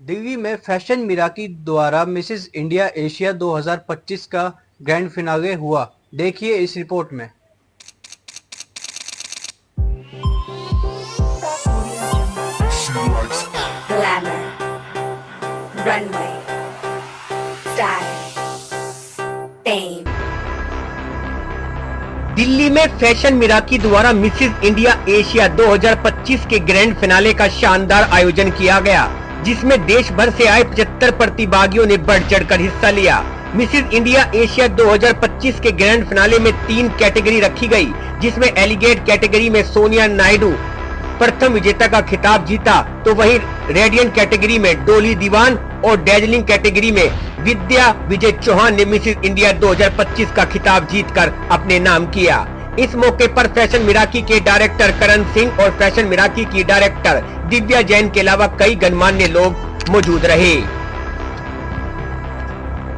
दिल्ली में फैशन मिराकी द्वारा Mrs India Asia 2025 का ग्रैंड फिनाले हुआ। देखिए इस रिपोर्ट में। Glamour, runway, style, fame. Delhi में फैशन मिराकी द्वारा मिसेस इंडिया एशिया 2025 के ग्रैंड फिनाले का शानदार आयोजन किया गया, जिसमें देश भर से आए 75 प्रतिभागियों ने बढ़ चढ़कर हिस्सा लिया। मिसेस इंडिया एशिया 2025 के ग्रैंड फिनाले में 3 कैटेगरी रखी गई, जिसमें एलिगेट कैटेगरी में सोनिया नायडू प्रथम विजेता का खिताब जीता, तो वहीं रेडियंट कैटेगरी में डोली दीवान और डेजलिंग कैटेगरी में विद्या विजय चौहान ने मिसेस इंडिया 2025 का खिताब जीतकर अपने नाम किया। इस मौके पर फैशन मिराकी के डायरेक्टर करण सिंह और फैशन मिराकी की डायरेक्टर दिव्या जैन के अलावा कई गणमान्य लोग मौजूद रहे।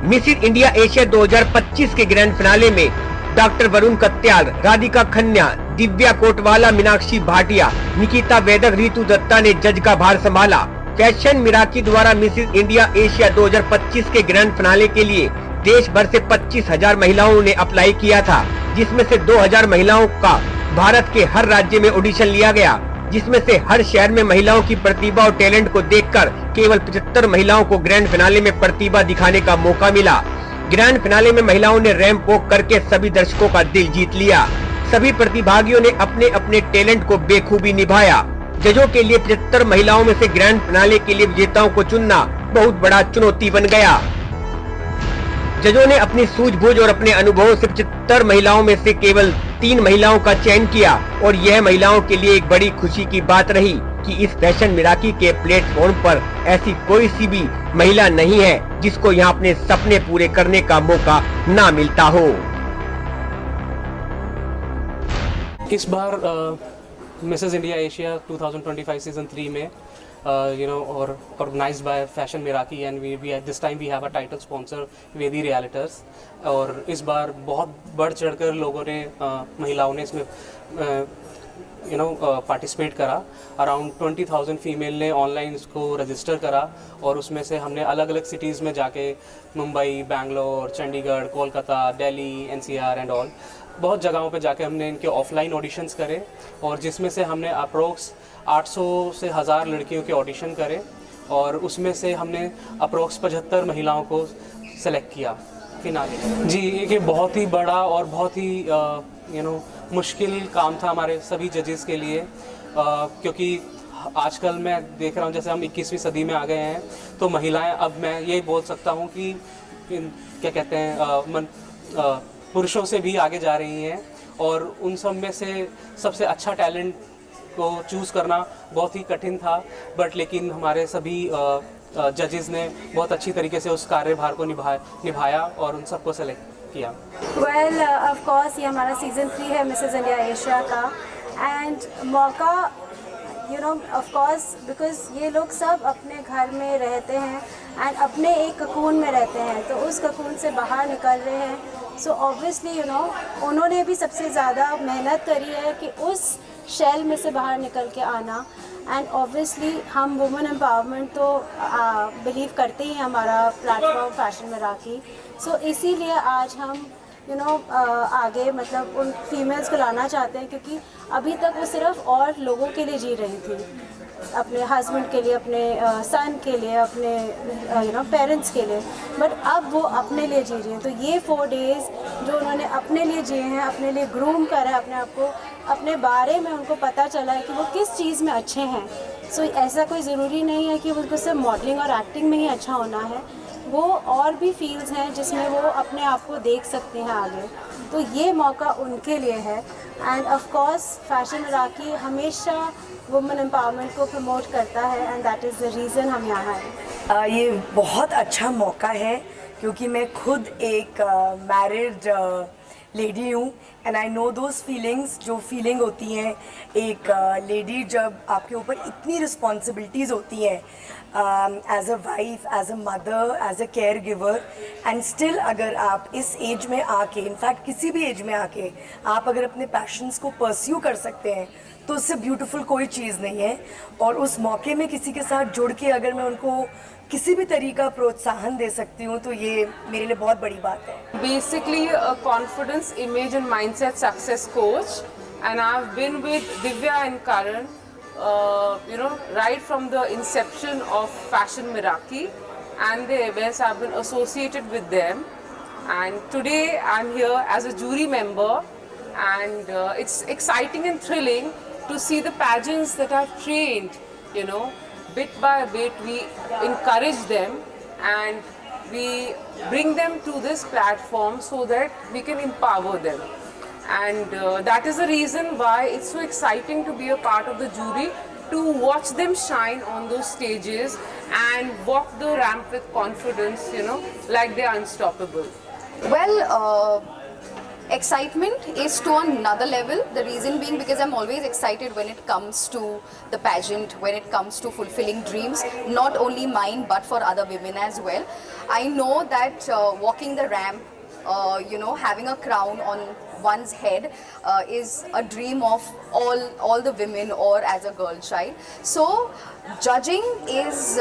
मिसेस इंडिया एशिया 2025 के ग्रैंड फिनाले में डॉक्टर वरुण कत्याल, राधिका खन्ना, दिव्या कोटवाला, मीनाक्षी भाटिया, निकिता वैदक, रितु दत्ता ने जज का भार संभाला। फैशन मिराकी द्वारा मिसेस इंडिया एशिया 2025 के ग्रैंड फिनाले के लिए देश भर से 25,000 महिलाओं ने अप्लाई किया था, जिसमें से 2,000 महिलाओं का भारत के हर राज्य में ऑडिशन लिया गया, जिसमें से हर शहर में महिलाओं की प्रतिभा और टैलेंट को देखकर केवल 75 महिलाओं को ग्रैंड फिनाले में प्रतिभा दिखाने का मौका मिला। ग्रैंड फिनाले में महिलाओं ने रैंप वॉक करके सभी दर्शकों का दिल जीत लिया। सभी प्रतिभागियों ने अपने अपने टैलेंट को बेखूबी निभाया। जजों के लिए 75 महिलाओं में से ग्रैंड फिनाले के लिए विजेताओं को चुनना बहुत बड़ा चुनौती बन गया। जजों ने अपनी सूझबूझ और अपने अनुभवों से 75 महिलाओं में से केवल 3 महिलाओं का चयन किया, और यह महिलाओं के लिए एक बड़ी खुशी की बात रही कि इस फैशन मिराकी के प्लेटफॉर्म पर ऐसी कोई सी भी महिला नहीं है जिसको यहाँ अपने सपने पूरे करने का मौका ना मिलता हो। इस बार मिसेस इंडिया एशिया 2025 सीजन 3 में और organised by fashion Miraki and we this time we have a title sponsor Vedi realtors. और इस बार बहुत बढ़ चढ़कर लोगों ने महिलाओं ने इसमें पार्टिसिपेट करा। अराउंड 20,000 फीमेल ने ऑनलाइन इसको रजिस्टर करा, और उसमें से हमने अलग अलग सिटीज़ में जाके Mumbai, Bangalore, Chandigarh, Kolkata, Delhi, NCR and all बहुत जगहों पे जाके हमने इनके ऑफलाइन ऑडिशंस करे, और जिसमें से हमने अप्रोक्स 800 से 1000 लड़कियों के ऑडिशन करे, और उसमें से हमने अप्रोक्स 75 महिलाओं को सेलेक्ट किया फिनाले। जी, ये बहुत ही बड़ा और बहुत ही मुश्किल काम था हमारे सभी जजेस के लिए, क्योंकि आजकल मैं देख रहा हूँ जैसे हम 21वीं सदी में आ गए हैं, तो महिलाएं, अब मैं ये बोल सकता हूँ कि क्या कहते हैं, पुरुषों से भी आगे जा रही हैं, और उन सब में से सबसे अच्छा टैलेंट को चूज़ करना बहुत ही कठिन था, बट लेकिन हमारे सभी जजेस ने बहुत अच्छी तरीके से उस कार्यभार को निभाया और उन सबको सेलेक्ट किया। वेल ऑफ कोर्स ये हमारा सीज़न 3 है मिसेस इंडिया एशिया का, एंड मौका ऑफ कोर्स बिकॉज ये लोग सब अपने घर में रहते हैं एंड अपने एक ककून में रहते हैं, तो उस ककून से बाहर निकल रहे हैं। सो ऑब्वियसली उन्होंने भी सबसे ज़्यादा मेहनत करी है कि उस शेल में से बाहर निकल के आना, एंड ऑब्वियसली हम वुमेन एम्पावरमेंट तो बिलीव करते ही हैं, हमारा प्लेटफॉर्म फैशन मिराकी। सो इसीलिए आज हम आगे मतलब उन फीमेल्स को लाना चाहते हैं, क्योंकि अभी तक वो सिर्फ और लोगों के लिए जी रही थी, अपने हस्बैंड के लिए, अपने सन के लिए, अपने पेरेंट्स के लिए, बट अब वो अपने लिए जी रही हैं। तो ये 4 डेज़ जो उन्होंने अपने लिए जिए हैं, अपने लिए ग्रूम करा है, अपने आप को, अपने बारे में उनको पता चला है कि वो किस चीज़ में अच्छे हैं। सो ऐसा कोई ज़रूरी नहीं है कि उनको सिर्फ मॉडलिंग और एक्टिंग में ही अच्छा होना है, वो और भी फील्ड्स हैं जिसमें वो अपने आप को देख सकते हैं आगे। तो ये मौका उनके लिए है, एंड ऑफ कोर्स फैशन मिराकी हमेशा वुमेन एम्पावरमेंट को प्रमोट करता है, and that is the reason हम यहाँ हैं। ये बहुत अच्छा मौका है, क्योंकि मैं खुद एक मैरिड लेडी हूँ, and I know those feelings, जो फीलिंग होती हैं एक लेडी जब आपके ऊपर इतनी रिस्पॉन्सिबिलिटीज़ होती हैं as a wife, as a mother, as a caregiver, and still अगर आप इस एज में आके, इनफैक्ट किसी भी एज में आके आप अगर अपने पैशंस को परस्यू कर सकते हैं तो उससे ब्यूटीफुल कोई चीज़ नहीं है। और उस मौके में किसी के साथ जुड़ के अगर मैं उनको किसी भी तरीका प्रोत्साहन दे सकती हूँ तो ये मेरे लिए बहुत बड़ी बात है। Basically a confidence, image and mindset success coach, and I've been with Divya and Karan right from the inception of Fashion Meraki and the events. I've been associated with them, and today I'm here as a jury member, and it's exciting and thrilling to see the pageants that I've trained. Bit by bit we encourage them and we bring them to this platform so that we can empower them, and that is the reason why it's so exciting to be a part of the jury, to watch them shine on those stages and walk the ramp with confidence, like they're unstoppable. Well, excitement is to another level. The reason being because I'm always excited when it comes to the pageant, when it comes to fulfilling dreams, not only mine but for other women as well. I know that walking the ramp, having a crown on one's head is a dream of all the women or as a girl child. So judging is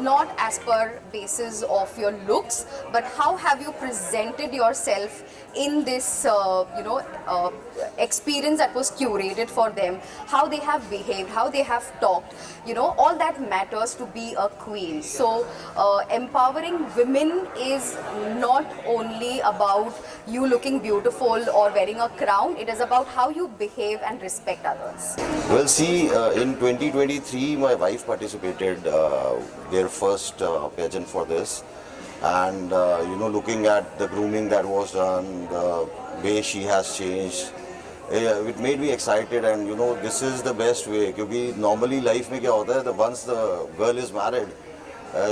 not as per basis of your looks, but how have you presented yourself in this experience that was curated for them, how they have behaved, how they have talked, all that matters to be a queen. So empowering women is not only about you looking beautiful or wearing a crown, it is about how you behave and respect others. Well, see, in 2023 my wife participated their first pageant for this, and looking at the grooming that was done, the way she has changed, it made me excited. And this is the best way, क्योंकि normally life में क्या होता है, once the girl is married,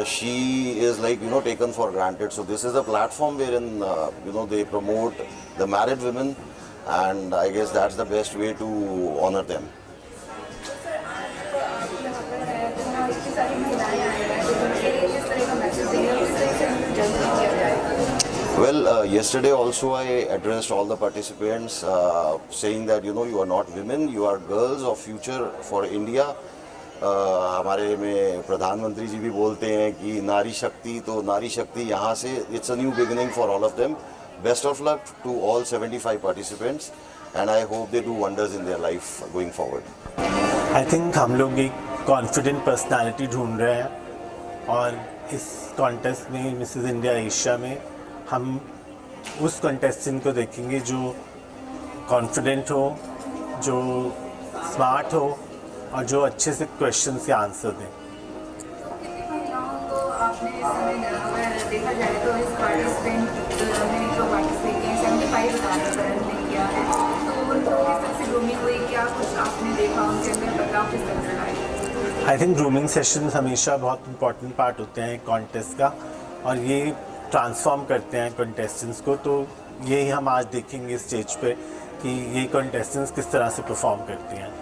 she is like taken for granted. So this is a platform wherein they promote the married women, and I guess that's the best way to honor them. Well, yesterday also I addressed all the participants saying that you are not women, you are girls of future for India. हमारे में प्रधानमंत्री जी भी बोलते हैं कि नारी शक्ति, तो नारी शक्ति यहाँ से it's a new beginning for all of them. Best of luck to all 75 participants, and I hope they do wonders in their life going forward. I think हम लोग एक कॉन्फिडेंट पर्सनालिटी ढूंढ रहे हैं, और इस कॉन्टेस्ट में मिसेस इंडिया एशिया में हम उस कंटेस्टेंट को देखेंगे जो कॉन्फिडेंट हो, जो स्मार्ट हो, और जो अच्छे से क्वेश्चन के आंसर दें। आपने इस समय देखा जाए तो इस पार्टिसिपेंट में जो पार्टिसिपेट किए 75 ने किया है, तो उनको किस तरह से ग्रूमिंग हुई, क्या कुछ आपने देखा उनके अंदर बदलाव किस तरह से आए? आई थिंक ग्रूमिंग सेशन हमेशा बहुत इंपॉर्टेंट पार्ट होते हैं कॉन्टेस्ट का, और ये ट्रांसफॉर्म करते हैं कंटेस्टेंट्स को। तो यही हम आज देखेंगे स्टेज पे कि ये कंटेस्टेंट्स किस तरह से परफॉर्म करती हैं।